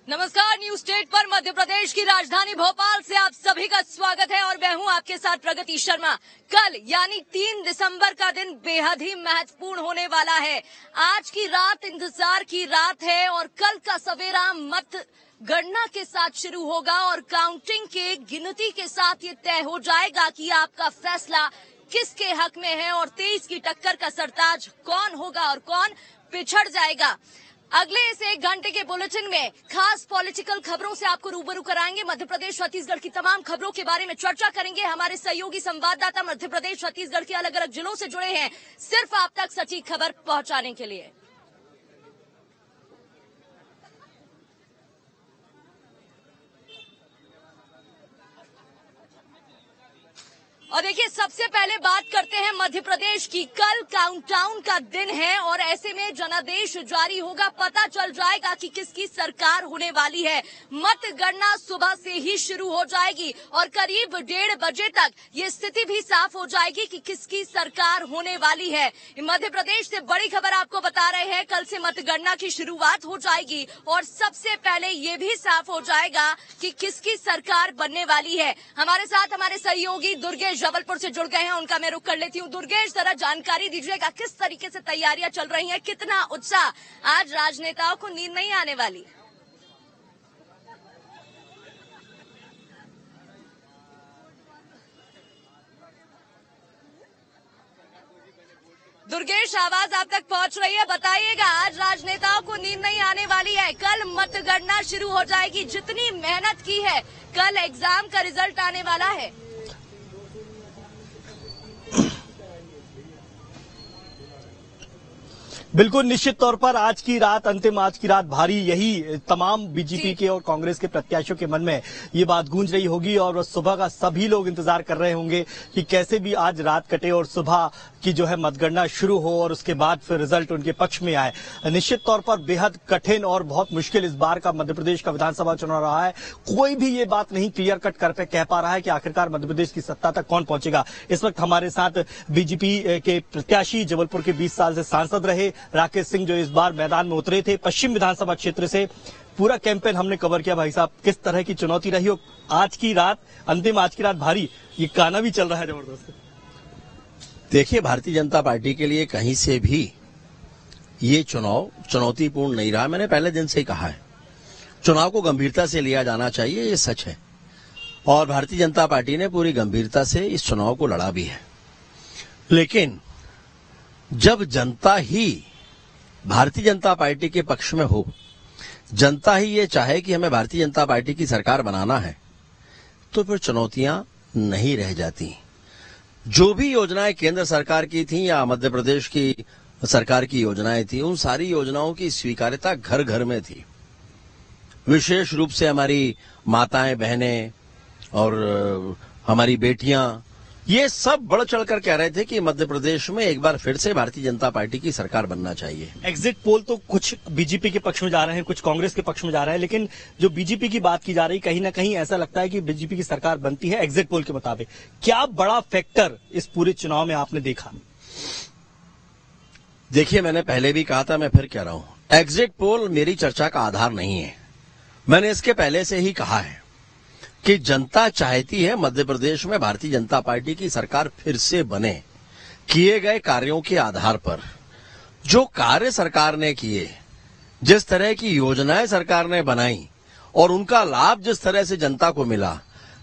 नमस्कार, news state पर मध्य प्रदेश की राजधानी भोपाल से आप सभी का स्वागत है और मैं हूं आपके साथ प्रगति शर्मा। कल यानी 3 दिसंबर का दिन बेहद ही महत्वपूर्ण होने वाला है। आज की रात इंतजार की रात है और कल का सवेरा मत गणना के साथ शुरू होगा और काउंटिंग के गिनती के साथ ये तय हो जाएगा कि आपका फैसला किसके हक में है और 23 की टक्कर का सरताज कौन होगा और कौन पिछड़ जाएगा। अगले इस 1 घंटे के बुलेटिन में खास पॉलिटिकल खबरों से आपको रूबरू कराएंगे। मध्य प्रदेश छत्तीसगढ़ की तमाम खबरों के बारे में चर्चा करेंगे। हमारे सहयोगी संवाददाता मध्य प्रदेश छत्तीसगढ़ के अलग अलग जिलों से जुड़े हैं सिर्फ आप तक सटीक खबर पहुंचाने के लिए। और देखिए, सबसे पहले बात करते हैं मध्य प्रदेश की। कल काउंटडाउन का दिन है और ऐसे में जनादेश जारी होगा, पता चल जाएगा कि किसकी सरकार होने वाली है। मतगणना सुबह से ही शुरू हो जाएगी और करीब 1:30 बजे तक ये स्थिति भी साफ हो जाएगी कि किसकी सरकार होने वाली है। मध्य प्रदेश से बड़ी खबर आपको बता रहे हैं, कल से मतगणना की शुरुआत हो जाएगी और सबसे पहले ये भी साफ हो जाएगा कि किसकी सरकार बनने वाली है। हमारे साथ हमारे सहयोगी दुर्गेश जबलपुर से जुड़ गए हैं, उनका मैं रुख कर लेती हूँ। दुर्गेश, जरा जानकारी दीजिएगा, किस तरीके से तैयारियां चल रही हैं, कितना उत्साह? आज राजनेताओं को नींद नहीं आने वाली। दुर्गेश, आवाज आप तक पहुंच रही है, बताइएगा। आज राजनेताओं को नींद नहीं आने वाली है, कल मतगणना शुरू हो जाएगी। जितनी मेहनत की है, कल एग्जाम का रिजल्ट आने वाला है। बिल्कुल, निश्चित तौर पर आज की रात, अंतिम आज की रात भारी, यही तमाम बीजेपी के और कांग्रेस के प्रत्याशियों के मन में ये बात गूंज रही होगी और सुबह का सभी लोग इंतजार कर रहे होंगे कि कैसे भी आज रात कटे और सुबह की जो है मतगणना शुरू हो और उसके बाद फिर रिजल्ट उनके पक्ष में आए। निश्चित तौर पर बेहद कठिन और बहुत मुश्किल इस बार का मध्य प्रदेश का विधानसभा चुनाव रहा है। कोई भी ये बात नहीं क्लियर कट कर कह पा रहा है कि आखिरकार मध्य प्रदेश की सत्ता तक कौन पहुंचेगा। इस वक्त हमारे साथ बीजेपी के प्रत्याशी, जबलपुर के 20 साल से सांसद रहे राकेश सिंह, जो इस बार मैदान में उतरे थे पश्चिम विधानसभा क्षेत्र से। पूरा कैंपेन हमने कवर किया। भाई साहब, किस तरह की चुनौती रही हो आज की रात, अंतिम आज की रात भारी, ये गाना भी चल रहा है जबरदस्त। देखिए, भारतीय जनता पार्टी के लिए कहीं से भी ये चुनाव चुनौतीपूर्ण नहीं रहा। मैंने पहले दिन से ही कहा है, चुनाव को गंभीरता से लिया जाना चाहिए, ये सच है और भारतीय जनता पार्टी ने पूरी गंभीरता से इस चुनाव को लड़ा भी है। लेकिन जब जनता ही भारतीय जनता पार्टी के पक्ष में हो, जनता ही ये चाहे कि हमें भारतीय जनता पार्टी की सरकार बनाना है, तो फिर चुनौतियां नहीं रह जाती। जो भी योजनाएं केंद्र सरकार की थी या मध्य प्रदेश की सरकार की योजनाएं थी, उन सारी योजनाओं की स्वीकार्यता घर घर में थी। विशेष रूप से हमारी माताएं, बहनें और हमारी बेटियां, ये सब बढ़ चढ़कर कह रहे थे कि मध्य प्रदेश में एक बार फिर से भारतीय जनता पार्टी की सरकार बनना चाहिए। एग्जिट पोल तो कुछ बीजेपी के पक्ष में जा रहे हैं, कुछ कांग्रेस के पक्ष में जा रहे हैं, लेकिन जो बीजेपी की बात की जा रही, कहीं ना कहीं ऐसा लगता है कि बीजेपी की सरकार बनती है एग्जिट पोल के मुताबिक। क्या बड़ा फैक्टर इस पूरे चुनाव में आपने देखा? देखिए, मैंने पहले भी कहा था, मैं फिर कह रहा हूं, एग्जिट पोल मेरी चर्चा का आधार नहीं है। मैंने इसके पहले से ही कहा है कि जनता चाहती है मध्य प्रदेश में भारतीय जनता पार्टी की सरकार फिर से बने। किए गए कार्यों के आधार पर, जो कार्य सरकार ने किए, जिस तरह की योजनाएं सरकार ने बनाई और उनका लाभ जिस तरह से जनता को मिला,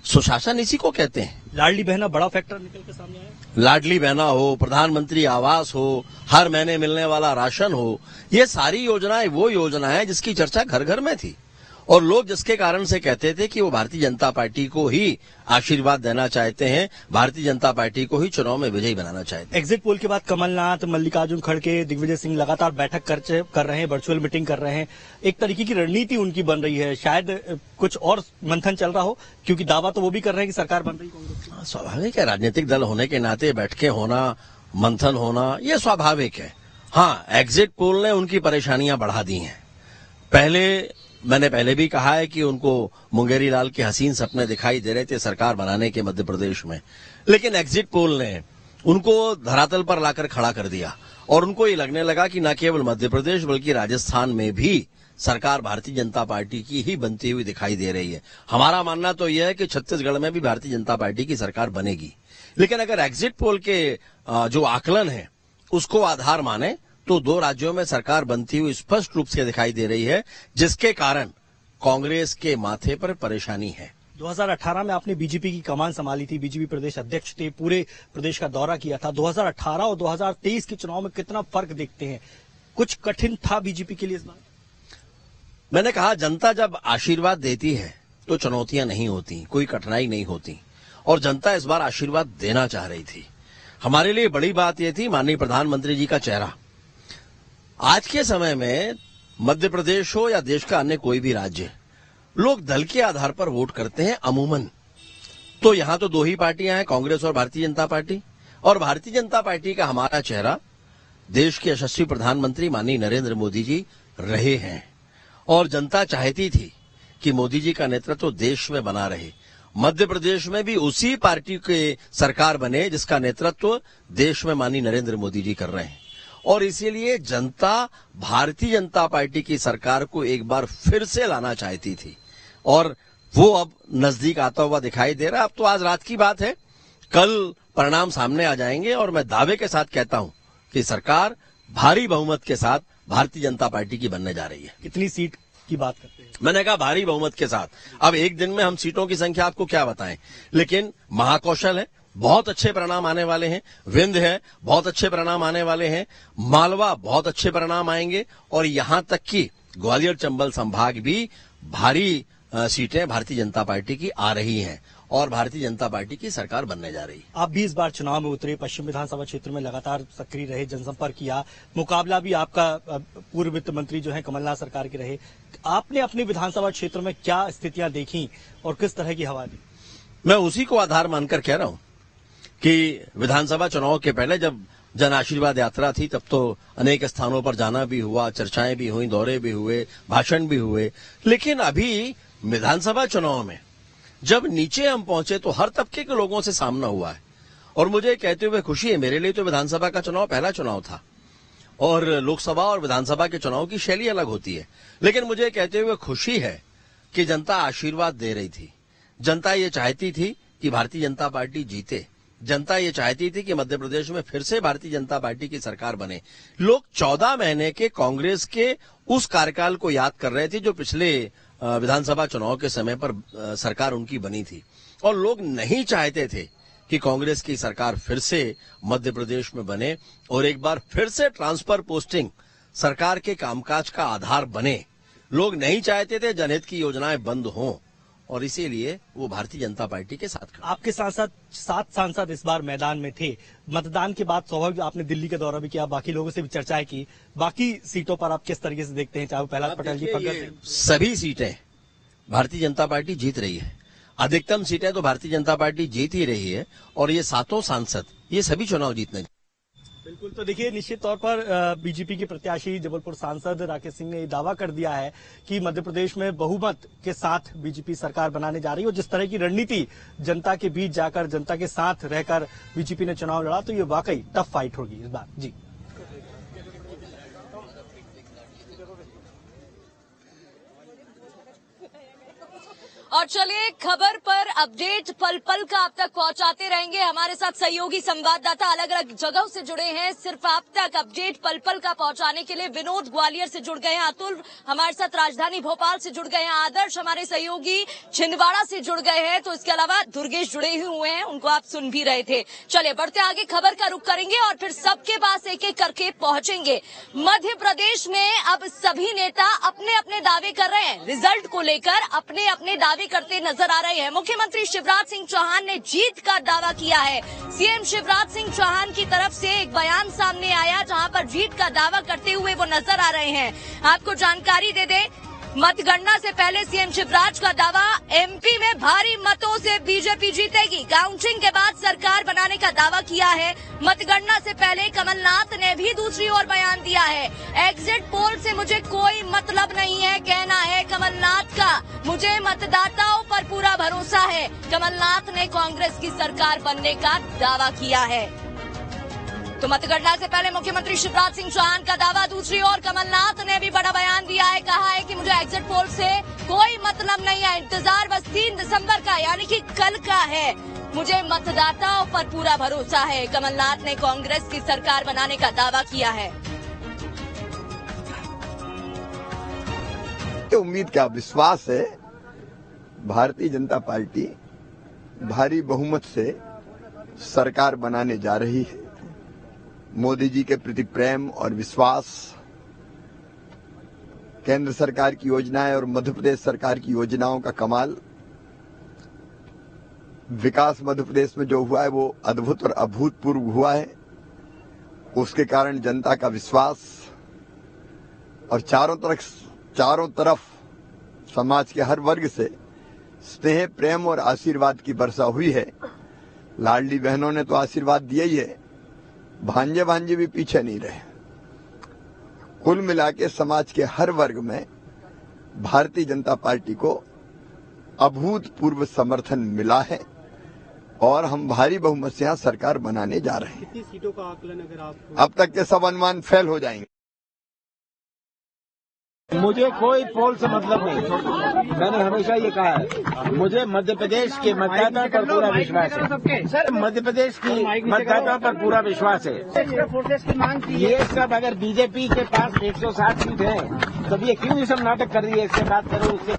सुशासन इसी को कहते हैं। लाडली बहना बड़ा फैक्टर निकल के सामने आया। लाडली बहना हो, प्रधानमंत्री आवास हो, हर महीने मिलने वाला राशन हो, ये सारी योजनाएं वो योजना है जिसकी चर्चा घर घर में थी और लोग जिसके कारण से कहते थे कि वो भारतीय जनता पार्टी को ही आशीर्वाद देना चाहते हैं, भारतीय जनता पार्टी को ही चुनाव में विजयी बनाना चाहते हैं। एग्जिट पोल के बाद कमलनाथ, मल्लिकार्जुन खड़गे, दिग्विजय सिंह लगातार बैठक कर रहे हैं, वर्चुअल मीटिंग कर रहे हैं। एक तरीके की रणनीति उनकी बन रही है। शायद कुछ और मंथन चल रहा हो, क्योंकि दावा तो वो भी कर रहे हैं कि सरकार बन रही है। स्वाभाविक है, राजनीतिक दल होने के नाते बैठकें होना, मंथन होना, ये स्वाभाविक है। हाँ, एग्जिट पोल ने उनकी परेशानियां बढ़ा दी हैं। मैंने पहले भी कहा है कि उनको मुंगेरी लाल के हसीन सपने दिखाई दे रहे थे सरकार बनाने के मध्य प्रदेश में, लेकिन एग्जिट पोल ने उनको धरातल पर लाकर खड़ा कर दिया और उनको ये लगने लगा कि न केवल मध्य प्रदेश बल्कि राजस्थान में भी सरकार भारतीय जनता पार्टी की ही बनती हुई दिखाई दे रही है। हमारा मानना तो यह है कि छत्तीसगढ़ में भी भारतीय जनता पार्टी की सरकार बनेगी, लेकिन अगर एग्जिट पोल के जो आकलन है उसको आधार माने तो 2 राज्यों में सरकार बनती हुई स्पष्ट रूप से दिखाई दे रही है, जिसके कारण कांग्रेस के माथे पर परेशानी है। 2018 में आपने बीजेपी की कमान संभाली थी, बीजेपी प्रदेश अध्यक्ष थे, पूरे प्रदेश का दौरा किया था। 2018 और 2023 के चुनाव में कितना फर्क देखते हैं? कुछ कठिन था बीजेपी के लिए इस बार? मैंने कहा, जनता जब आशीर्वाद देती है तो चुनौतियां नहीं होती, कोई कठिनाई नहीं होती, और जनता इस बार आशीर्वाद देना चाह रही थी। हमारे लिए बड़ी बात यह थी माननीय प्रधानमंत्री जी का चेहरा। आज के समय में मध्य प्रदेश हो या देश का अन्य कोई भी राज्य, लोग दल के आधार पर वोट करते हैं अमूमन। तो यहां तो 2 ही पार्टियां हैं, कांग्रेस और भारतीय जनता पार्टी, और भारतीय जनता पार्टी का हमारा चेहरा देश के यशस्वी प्रधानमंत्री माननीय नरेंद्र मोदी जी रहे हैं, और जनता चाहती थी कि मोदी जी का नेतृत्व देश में बना रहे। मध्य प्रदेश में भी उसी पार्टी के सरकार बने जिसका नेतृत्व देश में माननीय नरेंद्र मोदी जी कर रहे हैं, और इसीलिए जनता भारतीय जनता पार्टी की सरकार को एक बार फिर से लाना चाहती थी, और वो अब नजदीक आता हुआ दिखाई दे रहा है। अब तो आज रात की बात है, कल परिणाम सामने आ जाएंगे, और मैं दावे के साथ कहता हूं कि सरकार भारी बहुमत के साथ भारतीय जनता पार्टी की बनने जा रही है। कितनी सीट की बात करते हैं? मैंने कहा भारी बहुमत के साथ। अब एक दिन में हम सीटों की संख्या आपको क्या बताएं, लेकिन महाकौशल है, बहुत अच्छे परिणाम आने वाले हैं। विंध्य है, बहुत अच्छे परिणाम आने वाले हैं। मालवा, बहुत अच्छे परिणाम आएंगे, और यहां तक कि ग्वालियर चंबल संभाग भी भारी सीटें भारतीय जनता पार्टी की आ रही हैं, और भारतीय जनता पार्टी की सरकार बनने जा रही है। आप भी इस बार चुनाव में उतरे, पश्चिम विधानसभा क्षेत्र में लगातार सक्रिय रहे, जनसंपर्क किया, मुकाबला भी आपका पूर्व वित्त मंत्री जो है कमलनाथ सरकार के रहे। आपने अपने विधानसभा क्षेत्र में क्या स्थितियां देखी और किस तरह की हवा दी? मैं उसी को आधार मानकर कह रहा हूं कि विधानसभा चुनाव के पहले जब जन आशीर्वाद यात्रा थी, तब तो अनेक स्थानों पर जाना भी हुआ, चर्चाएं भी हुई, दौरे भी हुए, भाषण भी हुए। लेकिन अभी विधानसभा चुनाव में जब नीचे हम पहुंचे तो हर तबके के लोगों से सामना हुआ है, और मुझे कहते हुए खुशी है। मेरे लिए तो विधानसभा का चुनाव पहला चुनाव था, और लोकसभा और विधानसभा के चुनाव की शैली अलग होती है, लेकिन मुझे कहते हुए खुशी है कि जनता आशीर्वाद दे रही थी। जनता ये चाहती थी कि भारतीय जनता पार्टी जीते, जनता ये चाहती थी कि मध्य प्रदेश में फिर से भारतीय जनता पार्टी की सरकार बने। लोग 14 महीने के कांग्रेस के उस कार्यकाल को याद कर रहे थे जो पिछले विधानसभा चुनाव के समय पर सरकार उनकी बनी थी, और लोग नहीं चाहते थे कि कांग्रेस की सरकार फिर से मध्य प्रदेश में बने और एक बार फिर से ट्रांसफर पोस्टिंग सरकार के कामकाज का आधार बने। लोग नहीं चाहते थे जनहित की योजनाएं बंद हों, और इसीलिए वो भारतीय जनता पार्टी के साथ खड़े। आपके साथ 7 सांसद इस बार मैदान में थे। मतदान के बाद स्वाभाविक आपने दिल्ली का दौरा भी किया, बाकी लोगों से भी चर्चाएं की। बाकी सीटों पर आप किस तरीके से देखते हैं, चाहे वो प्रहलाद पटेल जी, पंकज सिंह? सभी सीटें भारतीय जनता पार्टी जीत रही है। अधिकतम सीटें तो भारतीय जनता पार्टी जीत ही रही है, और ये 7 सांसद ये सभी चुनाव जीतने। बिल्कुल, तो देखिए निश्चित तौर पर बीजेपी के प्रत्याशी जबलपुर सांसद राकेश सिंह ने दावा कर दिया है कि मध्य प्रदेश में बहुमत के साथ बीजेपी सरकार बनाने जा रही है, और जिस तरह की रणनीति जनता के बीच जाकर, जनता के साथ रहकर बीजेपी ने चुनाव लड़ा, तो ये वाकई टफ फाइट होगी इस बार। जी, और चलिए खबर पर अपडेट पल पल का आप तक पहुंचाते रहेंगे। हमारे साथ सहयोगी संवाददाता अलग अलग जगहों से जुड़े हैं, सिर्फ आप तक अपडेट पल पल का पहुंचाने के लिए। विनोद ग्वालियर से जुड़ गए हैं, अतुल हमारे साथ राजधानी भोपाल से जुड़ गए हैं, आदर्श हमारे सहयोगी छिंदवाड़ा से जुड़ गए हैं, तो इसके अलावा दुर्गेश जुड़े ही हुए हैं, उनको आप सुन भी रहे थे। चलिए बढ़ते आगे, खबर का रुख करेंगे और फिर सबके पास एक एक करके पहुंचेंगे। मध्य प्रदेश में अब सभी नेता अपने अपने दावे कर रहे हैं, रिजल्ट को लेकर अपने अपने दावे करते नजर आ रहे हैं। मुख्यमंत्री शिवराज सिंह चौहान ने जीत का दावा किया है। सीएम शिवराज सिंह चौहान की तरफ से एक बयान सामने आया जहां पर जीत का दावा करते हुए वो नजर आ रहे हैं। आपको जानकारी दे दें, मतगणना से पहले सीएम शिवराज का दावा, एमपी में भारी मतों से बीजेपी जीतेगी। काउंटिंग के बाद सरकार बनाने का दावा किया है। मतगणना से पहले कमलनाथ ने भी दूसरी ओर बयान दिया है। एग्जिट पोल से मुझे कोई मतलब नहीं है, कहना है कमलनाथ का। मुझे मतदाताओं पर पूरा भरोसा है। कमलनाथ ने कांग्रेस की सरकार बनने का दावा किया है। तो मतगणना से पहले मुख्यमंत्री शिवराज सिंह चौहान का दावा। दूसरी ओर कमलनाथ ने भी बड़ा बयान दिया है, कहा है कि मुझे एग्जिट पोल से कोई मतलब नहीं है, इंतजार बस 3 दिसंबर का यानी कि कल का है। मुझे मतदाताओं पर पूरा भरोसा है। कमलनाथ ने कांग्रेस की सरकार बनाने का दावा किया है। उम्मीद क्या विश्वास है, भारतीय जनता पार्टी भारी बहुमत से सरकार बनाने जा रही है। मोदी जी के प्रति प्रेम और विश्वास, केंद्र सरकार की योजनाएं और मध्य प्रदेश सरकार की योजनाओं का कमाल, विकास मध्य प्रदेश में जो हुआ है वो अद्भुत और अभूतपूर्व हुआ है। उसके कारण जनता का विश्वास और चारों तरफ समाज के हर वर्ग से स्नेह, प्रेम और आशीर्वाद की वर्षा हुई है। लाडली बहनों ने तो आशीर्वाद दिया ही है, भांजे भी पीछे नहीं रहे। कुल मिला के समाज के हर वर्ग में भारतीय जनता पार्टी को अभूतपूर्व समर्थन मिला है और हम भारी बहुमत से यहाँ सरकार बनाने जा रहे हैं। कितनी सीटों का आकलन अगर आप अब तक के सब अनुमान फेल हो जाएंगे। मुझे कोई पोल से मतलब नहीं। मैंने हमेशा ये कहा है, मुझे मध्य प्रदेश के मतदाता पर पूरा विश्वास है। सर, मध्य प्रदेश की मतदाता पर पूरा विश्वास है। ये सब अगर बीजेपी के पास 160 सीट है तब ये क्यों ये सब नाटक कर रही है? इससे बात करो, उससे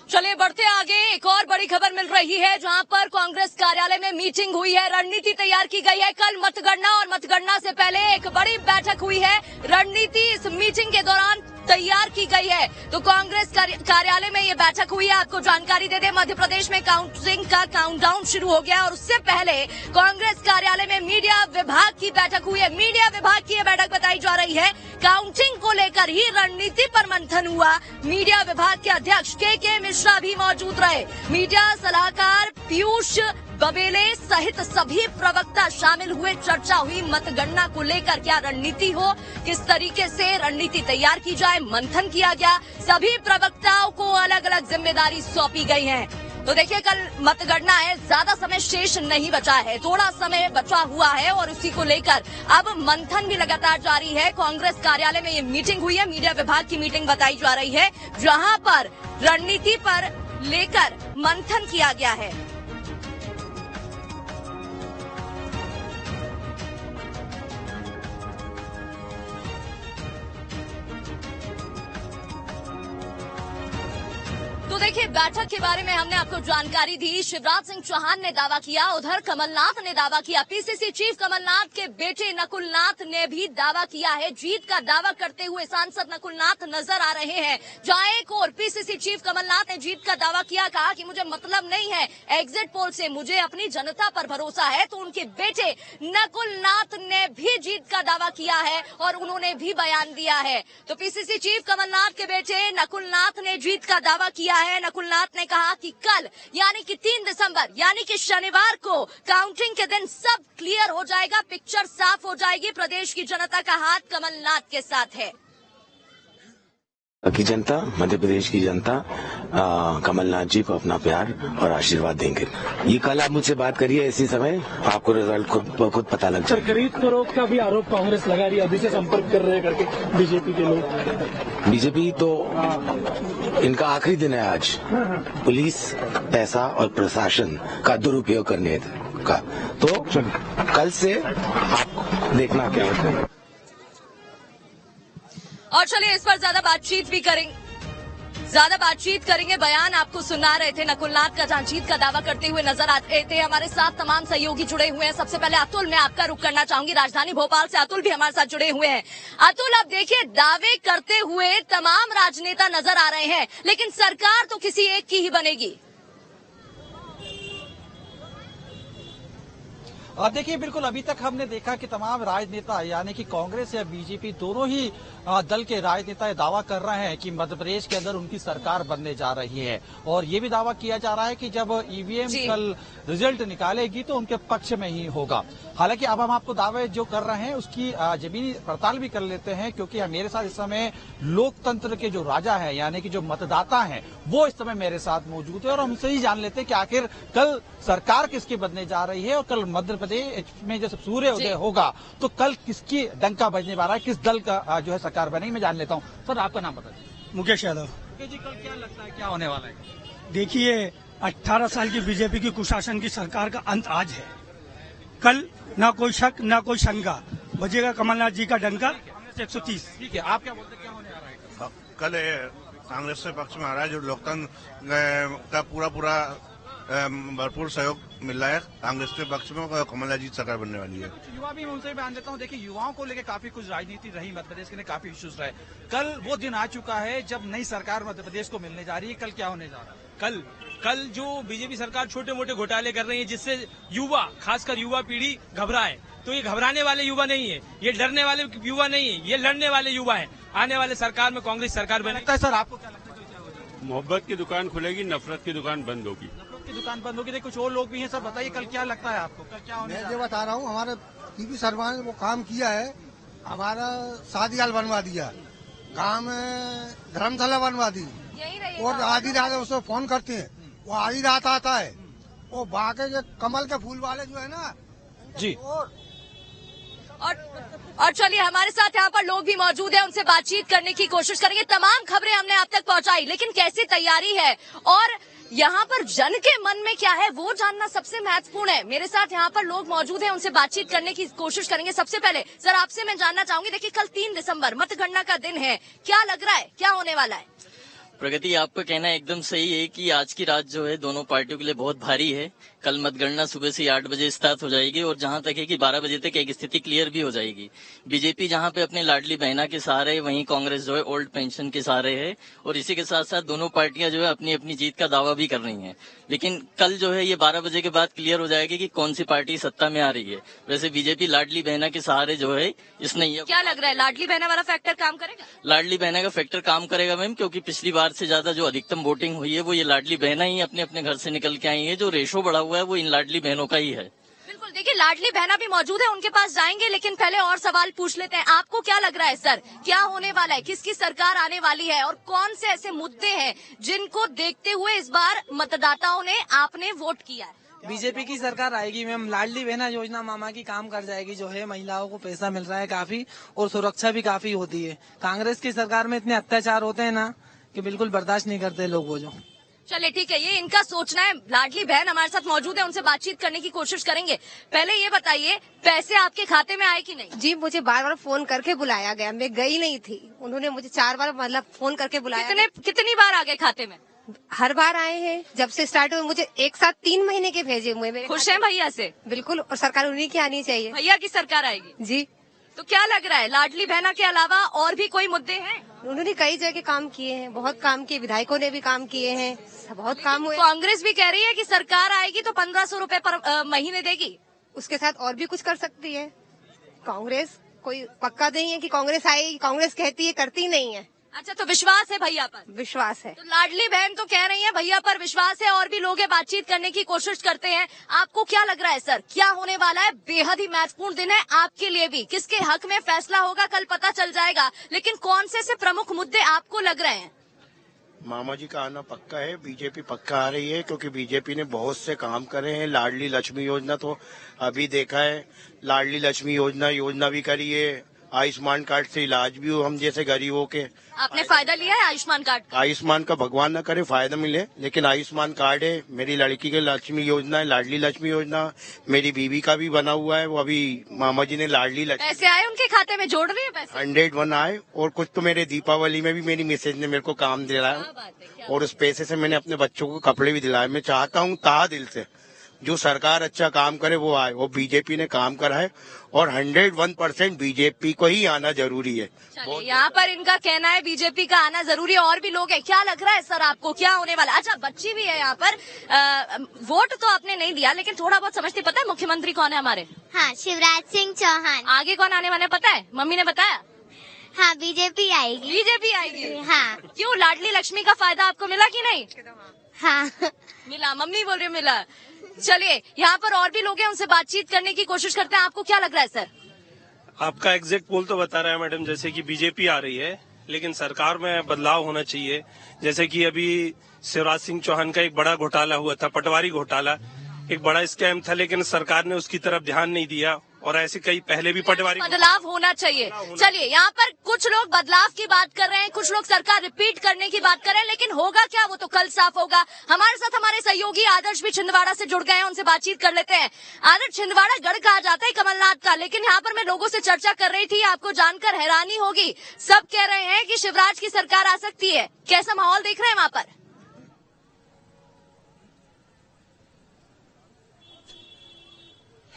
चलिए बढ़ते आगे। एक और बड़ी खबर मिल रही है, जहां पर कांग्रेस कार्यालय में मीटिंग हुई है, रणनीति तैयार की गई है। कल मतगणना और मतगणना से पहले एक बड़ी बैठक हुई है। रणनीति इस मीटिंग के दौरान तैयार की गई है। तो कांग्रेस कार्यालय में ये बैठक हुई है। आपको जानकारी दे दें, मध्य प्रदेश में काउंटिंग का काउंटडाउन शुरू हो गया और उससे पहले कांग्रेस कार्यालय में मीडिया विभाग की बैठक हुई है। मीडिया विभाग की ये बैठक बताई जा रही है। काउंटिंग को लेकर ही रणनीति पर मंथन हुआ। मीडिया विभाग के अध्यक्ष के मिश्रा भी मौजूद रहे। मीडिया सलाहकार पीयूष बबेले सहित सभी प्रवक्ता शामिल हुए। चर्चा हुई मतगणना को लेकर, क्या रणनीति हो, किस तरीके से रणनीति तैयार की जाए, मंथन किया गया। सभी प्रवक्ताओं को अलग अलग जिम्मेदारी सौंपी गई है। तो देखिए, कल मतगणना है, ज्यादा समय शेष नहीं बचा है, थोड़ा समय बचा हुआ है और उसी को लेकर अब मंथन भी लगातार जारी है। कांग्रेस कार्यालय में ये मीटिंग हुई है, मीडिया विभाग की मीटिंग बताई जा रही है, जहां पर रणनीति पर लेकर मंथन किया गया है। तो देखिए, बैठक के बारे में हमने आपको जानकारी दी। शिवराज सिंह चौहान ने दावा किया, उधर कमलनाथ ने दावा किया। पीसीसी चीफ कमलनाथ के बेटे नकुलनाथ ने भी दावा किया है। जीत का दावा करते हुए सांसद नकुलनाथ नजर आ रहे हैं। जहां एक और पीसीसी चीफ कमलनाथ ने जीत का दावा किया, कहा कि मुझे मतलब नहीं है एग्जिट पोल से, मुझे अपनी जनता पर भरोसा है। तो उनके बेटे नकुलनाथ ने भी जीत का दावा किया है और उन्होंने भी बयान दिया है। तो पीसीसी चीफ कमलनाथ के बेटे नकुलनाथ ने जीत का दावा किया है। नकुलनाथ ने कहा कि कल यानी कि 3 दिसंबर यानी कि शनिवार को काउंटिंग के दिन सब क्लियर हो जाएगा, पिक्चर साफ हो जाएगी। प्रदेश की जनता का हाथ कमलनाथ के साथ है। की जनता, मध्य प्रदेश की जनता कमलनाथ जी को अपना प्यार और आशीर्वाद देंगे। ये कल आप मुझसे बात करिए इसी समय, आपको रिजल्ट खुद पता लग जाए। खरीद फरोख्त का भी आरोप कांग्रेस लगा रही है, अभी से संपर्क कर रहे हैं करके बीजेपी के लोग। बीजेपी तो इनका आखिरी दिन है आज, पुलिस, पैसा और प्रशासन का दुरुपयोग करने का। तो कल से आप देखना क्या होता है। और चलिए इस पर ज्यादा बातचीत करेंगे। बयान आपको सुना रहे थे नकुलनाथ का, जहां जीत का दावा करते हुए नजर आते थे। हमारे साथ तमाम सहयोगी जुड़े हुए हैं। सबसे पहले अतुल, मैं आपका रुख करना चाहूंगी। राजधानी भोपाल से अतुल भी हमारे साथ जुड़े हुए हैं। अतुल, अब देखिए, दावे करते हुए तमाम राजनेता नजर आ रहे हैं, लेकिन सरकार तो किसी एक की ही बनेगी। देखिए, बिल्कुल अभी तक हमने देखा कि तमाम राजनेता यानी कि कांग्रेस या बीजेपी दोनों ही दल के राजनेता दावा कर रहे हैं कि मध्य प्रदेश के अंदर उनकी सरकार बनने जा रही है। और ये भी दावा किया जा रहा है कि जब ईवीएम कल रिजल्ट निकालेगी तो उनके पक्ष में ही होगा। हालांकि अब हम आपको दावे जो कर रहे हैं उसकी जमीनी पड़ताल भी कर लेते हैं, क्योंकि मेरे साथ इस समय लोकतंत्र के जो राजा है यानी कि जो मतदाता है वो इस समय मेरे साथ मौजूद है, और हमसे ही जान लेते हैं कि आखिर कल सरकार किसकी बनने जा रही है और कल मध्य प्रदेश में जब सूर्य उदय होगा तो कल किसकी डंका बजने वाला है, किस दल का जो है सरकार बनेगी। मैं जान लेता हूँ। सर, आपका नाम बता दीजिए। मुकेश यादव। मुकेश जी, कल क्या लगता है क्या होने वाला है? देखिए, 18 साल की बीजेपी की कुशासन की सरकार का अंत आज है। कल ना कोई शक ना कोई शंका, बजेगा कमलनाथ जी का डंका 130। ठीक है, आप क्या बोलते हैं क्या होने आ रहा है? कल कांग्रेस के पक्ष में आ रहा है, जो लोकतंत्र का पूरा भरपूर सहयोग मिल रहा है कांग्रेस के पक्ष में, कमलनाथ जी सरकार बनने वाली है। कुछ युवा भी मैं उनसे बयान देता हूँ। देखिए, युवाओं को लेकर काफी कुछ राजनीति रही मध्य प्रदेश के लिए, काफी इश्यूज रहे। कल वो दिन आ चुका है जब नई सरकार मध्य प्रदेश को मिलने जा रही है। कल क्या होने जा रहा है? कल जो बीजेपी सरकार छोटे मोटे घोटाले कर रही है जिससे युवा, खासकर युवा पीढ़ी घबराए, तो ये घबराने वाले युवा नहीं है, ये डरने वाले युवा नहीं है, ये लड़ने वाले युवा है। आने वाले सरकार में कांग्रेस सरकार बने। लगता है सर, आपको क्या लगता है क्या होगा? मोहब्बत की दुकान खुलेगी, नफरत की दुकान बंद होगी। की दुकान बंद होगी। कुछ और लोग भी हैं, सब बताइए कल क्या लगता है आपको, कल क्या होने? मैं जो बता रहा हूँ, हमारे टीपी शर्मा ने वो काम किया है, हमारा शादी हाल बनवा दिया, गाँव में धर्मशाला बनवा दी, और आधी रात उसको फोन करते हैं, वो आधी रात आता है, वो बाकी जो कमल के फूल वाले जो है ना जी। और चलिए, हमारे साथ यहाँ पर लोग भी मौजूद हैं, उनसे बातचीत करने की कोशिश करेंगे। तमाम खबरें हमने आप तक पहुँचाई, लेकिन कैसी तैयारी है और यहाँ पर जन के मन में क्या है वो जानना सबसे महत्वपूर्ण है। मेरे साथ यहाँ पर लोग मौजूद हैं, उनसे बातचीत करने की कोशिश करेंगे। सबसे पहले सर, आपसे मैं जानना चाहूंगी, देखिए कल 3 दिसंबर मतगणना का दिन है, क्या लग रहा है क्या होने वाला है? प्रगति, आपका कहना एकदम सही है कि आज की रात जो है दोनों पार्टियों के लिए बहुत भारी है। कल मतगणना सुबह से 8 बजे स्टार्ट हो जाएगी और जहां तक है कि 12 बजे तक एक स्थिति क्लियर भी हो जाएगी। बीजेपी जहां पे अपने लाडली बहना के सहारे है, वहीं कांग्रेस जो है ओल्ड पेंशन के सहारे है, और इसी के साथ साथ दोनों पार्टियां जो है अपनी अपनी जीत का दावा भी कर रही हैं। लेकिन कल जो है ये 12 बजे के बाद क्लियर हो जाएगी कि कौन सी पार्टी सत्ता में आ रही है। वैसे बीजेपी लाडली बहना के सहारे जो है इसने क्या लग रहा है, लाडली बहना वाला फैक्टर काम करेगा? लाडली बहना का फैक्टर काम करेगा मैम, क्योंकि पिछली बार से ज्यादा जो अधिकतम वोटिंग हुई है वो ये लाडली बहना ही अपने अपने घर से निकल के आई है। जो रेशो बढ़ा हुआ है वो इन लाडली बहनों का ही है। बिल्कुल, देखिए लाडली बहना भी मौजूद है, उनके पास जाएंगे, लेकिन पहले और सवाल पूछ लेते हैं। आपको क्या लग रहा है सर, क्या होने वाला है, किसकी सरकार आने वाली है और कौन से ऐसे मुद्दे हैं जिनको देखते हुए इस बार मतदाताओं ने आपने वोट किया है? बीजेपी की सरकार आएगी मैम। लाडली बहना योजना मामा की काम कर जाएगी, जो है महिलाओं को पैसा मिल रहा है काफी, और सुरक्षा भी काफी होती है। कांग्रेस की सरकार में इतने अत्याचार होते हैं ना कि बिल्कुल बर्दाश्त नहीं करते लोग वो जो। चलिए ठीक है, ये इनका सोचना है। लाडली बहन हमारे साथ मौजूद है, उनसे बातचीत करने की कोशिश करेंगे। पहले ये बताइए, पैसे आपके खाते में आए कि नहीं? जी, मुझे बार बार फोन करके बुलाया गया, मैं गई नहीं थी, उन्होंने मुझे 4 बार मतलब फोन करके बुलाया। कितनी बार आ गए खाते में? हर बार आए हैं, जब से स्टार्ट हुए मुझे एक साथ 3 महीने के भेजे हुए। खुश हैं भैया से? बिल्कुल, और सरकार उन्हीं की आनी चाहिए। भैया की सरकार आएगी जी। तो क्या लग रहा है, लाडली बहना के अलावा और भी कोई मुद्दे हैं? उन्होंने कई जगह काम किए हैं, बहुत काम किए, विधायकों ने भी काम किए हैं, बहुत काम हुए। कांग्रेस भी कह रही है कि सरकार आएगी तो 1500 रुपए पर महीने देगी। उसके साथ और भी कुछ कर सकती है कांग्रेस, कोई पक्का नहीं है कि कांग्रेस आएगी। कांग्रेस कहती है, करती नहीं है। अच्छा, तो विश्वास है भैया पर? विश्वास है। तो लाडली बहन तो कह रही है भैया पर विश्वास है, और भी लोग बातचीत करने की कोशिश करते हैं। आपको क्या लग रहा है सर, क्या होने वाला है? बेहद ही महत्वपूर्ण दिन है आपके लिए भी, किसके हक में फैसला होगा कल पता चल जाएगा, लेकिन कौन से प्रमुख मुद्दे आपको लग रहे हैं? मामा जी का आना पक्का है, बीजेपी पक्का आ रही है, क्योंकि बीजेपी ने बहुत से काम करे हैं। लाडली लक्ष्मी योजना तो अभी देखा है, लाडली लक्ष्मी योजना भी करी है, आयुष्मान कार्ड से इलाज भी हो हम जैसे गरीबों के। आपने फायदा लिया है आयुष्मान कार्ड का? आयुष्मान का भगवान न करे फायदा मिले, लेकिन आयुष्मान कार्ड है। मेरी लड़की के लक्ष्मी योजना है, लाडली लक्ष्मी योजना। मेरी बीवी का भी बना हुआ है, वो अभी मामा जी ने लाडली लक्ष्मी। पैसे आए उनके खाते में, जोड़ रही है पैसे? 101 आए, और कुछ तो मेरे दीपावली में भी मेरी मिसेज ने मेरे को काम दिलाया, और उस पैसे से मैंने अपने बच्चों को कपड़े भी दिलाए। मैं चाहता हूँ तहा दिल से जो सरकार अच्छा काम करे वो आए। वो बीजेपी ने काम करा है और 101% बीजेपी को ही आना जरूरी है। यहाँ पर इनका कहना है बीजेपी का आना जरूरी है। और भी लोग हैं, क्या लग रहा है सर आपको, क्या होने वाला? अच्छा, बच्ची भी है यहाँ पर। वोट तो आपने नहीं दिया, लेकिन थोड़ा बहुत समझती, पता है मुख्यमंत्री कौन है हमारे? हाँ, शिवराज सिंह चौहान। आगे कौन आने वाले पता है? मम्मी ने बताया। हाँ, बीजेपी आएगी। बीजेपी आएगी? हाँ। क्यों, लाडली लक्ष्मी का फायदा आपको मिला कि नहीं? हाँ मिला, मम्मी बोल रही मिला। चलिए, यहाँ पर और भी लोग हैं, उनसे बातचीत करने की कोशिश करते हैं। आपको क्या लग रहा है सर? आपका एग्जैक्ट पोल तो बता रहा है मैडम, जैसे कि बीजेपी आ रही है, लेकिन सरकार में बदलाव होना चाहिए। जैसे कि अभी शिवराज सिंह चौहान का एक बड़ा घोटाला हुआ था, पटवारी घोटाला, एक बड़ा स्कैम था, लेकिन सरकार ने उसकी तरफ ध्यान नहीं दिया। और ऐसे कई पहले भी पटवारी बदलाव होना चाहिए। चलिए, यहाँ पर कुछ लोग बदलाव की बात कर रहे हैं, कुछ लोग सरकार रिपीट करने की बात कर रहे हैं, लेकिन होगा क्या वो तो कल साफ होगा। हमारे साथ हमारे सहयोगी आदर्श भी छिंदवाड़ा से जुड़ गए हैं, उनसे बातचीत कर लेते हैं। आदर्श, छिंदवाड़ा गढ़ कहा जाता है कमलनाथ का, लेकिन यहाँ पर मैं लोगों से चर्चा कर रही थी, आपको जानकर हैरानी होगी, सब कह रहे हैं कि शिवराज की सरकार आ सकती है। कैसा माहौल देख रहे हैं वहाँ पर?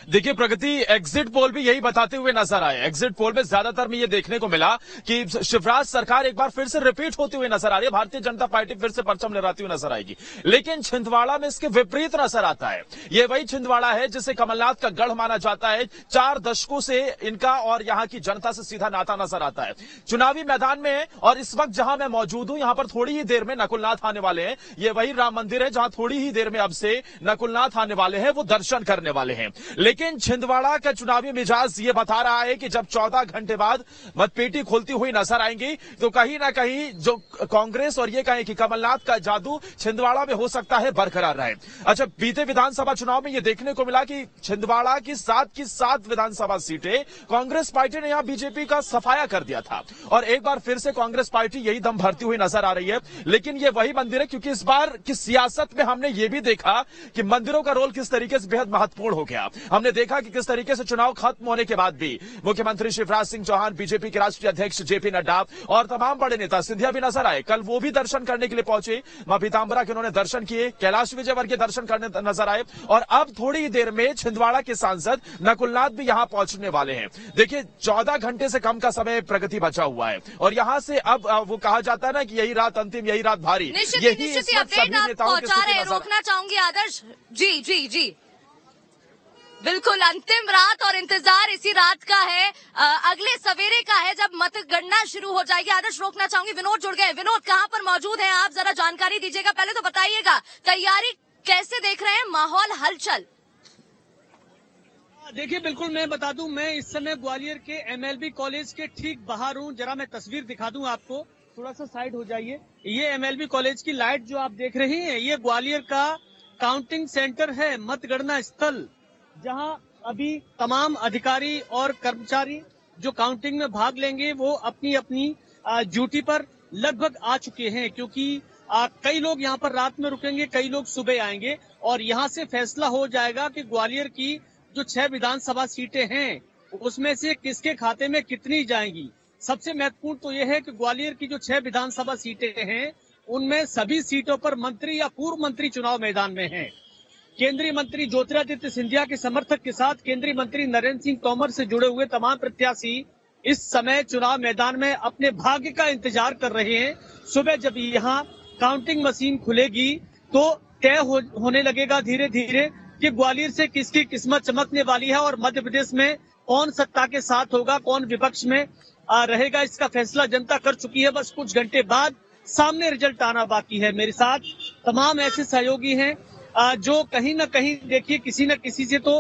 देखिए प्रगति, एग्जिट पोल भी यही बताते हुए नजर आए। एग्जिट पोल में ज्यादातर में ये देखने को मिला कि शिवराज सरकार एक बार फिर से रिपीट होती हुई नजर आ रही है, भारतीय जनता पार्टी फिर से परचम लहराती हुई नजर आएगी। लेकिन छिंदवाड़ा में इसके विपरीत नजर आता है। ये वही छिंदवाड़ा है जिसे कमलनाथ का गढ़ माना जाता है। 4 दशकों से इनका और यहाँ की जनता से सीधा नाता नजर आता है। चुनावी मैदान में और इस वक्त जहां मैं मौजूद हूं, यहां पर थोड़ी ही देर में नकुलनाथ आने वाले हैं। ये वही राम मंदिर है जहां थोड़ी ही देर में अब से नकुलनाथ आने वाले हैं, वो दर्शन करने वाले हैं। लेकिन छिंदवाड़ा का चुनावी मिजाज ये बता रहा है कि जब 14 घंटे बाद मतपेटी खुलती हुई नजर आएंगी, तो कहीं ना कहीं जो कांग्रेस और ये कहें कि कमलनाथ का जादू छिंदवाड़ा में हो सकता है बरकरार रहे। अच्छा, बीते विधानसभा चुनाव में ये देखने को मिला कि छिंदवाड़ा की 7 विधानसभा सीटें कांग्रेस पार्टी ने यहां बीजेपी का सफाया कर दिया था, और एक बार फिर से कांग्रेस पार्टी यही दम भरती हुई नजर आ रही है। लेकिन ये वही मंदिर है, क्योंकि इस बार की सियासत में हमने ये भी देखा कि मंदिरों का रोल किस तरीके से बेहद महत्वपूर्ण हो गया। हमने देखा कि किस तरीके से चुनाव खत्म होने के बाद भी मुख्यमंत्री शिवराज सिंह चौहान, बीजेपी के राष्ट्रीय अध्यक्ष जेपी नड्डा और तमाम बड़े नेता, सिंधिया भी नजर आए। कल वो भी दर्शन करने के लिए पहुंचे, मां पीतांबरा के उन्होंने दर्शन किए, कैलाश विजयवर्गीय दर्शन करने नजर आए, और अब थोड़ी ही देर में छिंदवाड़ा के सांसद नकुलनाथ भी यहां पहुंचने वाले हैं। देखिए, 14 घंटे से कम का समय प्रगति बचा हुआ है, और यहां से अब वो कहा जाता है ना कि यही रात अंतिम, यही रात भारी। यही इस वक्त सभी नेताओं के स्थिति रोकना चाहूंगी आदर्श जी जी जी, बिल्कुल अंतिम रात और इंतजार इसी रात का है, अगले सवेरे का है जब मतगणना शुरू हो जाएगी। आदर्श, रोकना चाहूंगी, विनोद जुड़ गए। विनोद, कहां पर मौजूद हैं आप, जरा जानकारी दीजिएगा। पहले तो बताइएगा तैयारी कैसे देख रहे हैं, माहौल, हलचल? देखिए, बिल्कुल मैं बता दूं, मैं इस समय ग्वालियर के MLB कॉलेज के ठीक बाहर हूं। जरा मैं तस्वीर दिखा दूं आपको, थोड़ा सा साइड हो जाइए। ये MLB कॉलेज की लाइट जो आप देख रही हैं, ये ग्वालियर का काउंटिंग सेंटर है, मतगणना स्थल, जहां अभी तमाम अधिकारी और कर्मचारी जो काउंटिंग में भाग लेंगे वो अपनी अपनी ड्यूटी पर लगभग आ चुके हैं, क्योंकि कई लोग यहां पर रात में रुकेंगे, कई लोग सुबह आएंगे, और यहां से फैसला हो जाएगा कि ग्वालियर की जो 6 विधानसभा सीटें हैं उसमें से किसके खाते में कितनी जाएंगी। सबसे महत्वपूर्ण तो यह है कि ग्वालियर की जो 6 विधानसभा सीटें हैं उनमें सभी सीटों पर मंत्री या पूर्व मंत्री चुनाव मैदान में हैं। केंद्रीय मंत्री ज्योतिरादित्य सिंधिया के समर्थक के साथ केंद्रीय मंत्री नरेंद्र सिंह तोमर से जुड़े हुए तमाम प्रत्याशी इस समय चुनाव मैदान में अपने भाग्य का इंतजार कर रहे हैं। सुबह जब यहाँ काउंटिंग मशीन खुलेगी तो तय होने लगेगा धीरे धीरे कि ग्वालियर से किसकी किस्मत चमकने वाली है, और मध्य प्रदेश में कौन सत्ता के साथ होगा, कौन विपक्ष में रहेगा, इसका फैसला जनता कर चुकी है। बस कुछ घंटे बाद सामने रिजल्ट आना बाकी है। मेरे साथ तमाम ऐसे सहयोगी हैं जो कहीं ना कहीं देखिए किसी न किसी से तो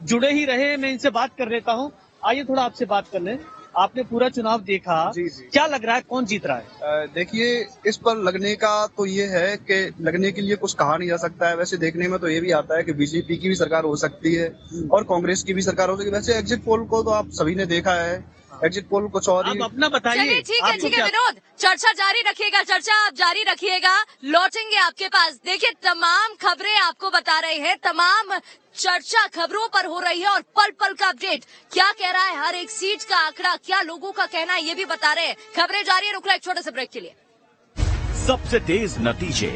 जुड़े ही रहे हैं। मैं इनसे बात कर लेता हूं। आइए थोड़ा आपसे बात कर लें। आपने पूरा चुनाव देखा, जी। क्या लग रहा है, कौन जीत रहा है? देखिए, इस पर लगने का तो ये है कि लगने के लिए कुछ कहा नहीं जा सकता है। वैसे देखने में तो ये भी आता है कि बीजेपी की भी सरकार हो सकती है और कांग्रेस की भी सरकार हो सकती है। वैसे एग्जिट पोल को तो आप सभी ने देखा है, एग्जिट पोल कुछ और ही। अपना बताइए। ठीक है विनोद, चर्चा जारी रखिएगा, चर्चा आप जारी रखिएगा, लौटेंगे आपके पास। देखिए, तमाम खबरें आपको बता रहे हैं, तमाम चर्चा खबरों पर हो रही है, और पल पल का अपडेट क्या कह रहा है, हर एक सीट का आंकड़ा, क्या लोगों का कहना है, ये भी बता रहे हैं। खबरें जारी है, रुक रहा है एक छोटे से ब्रेक के लिए। सबसे तेज नतीजे,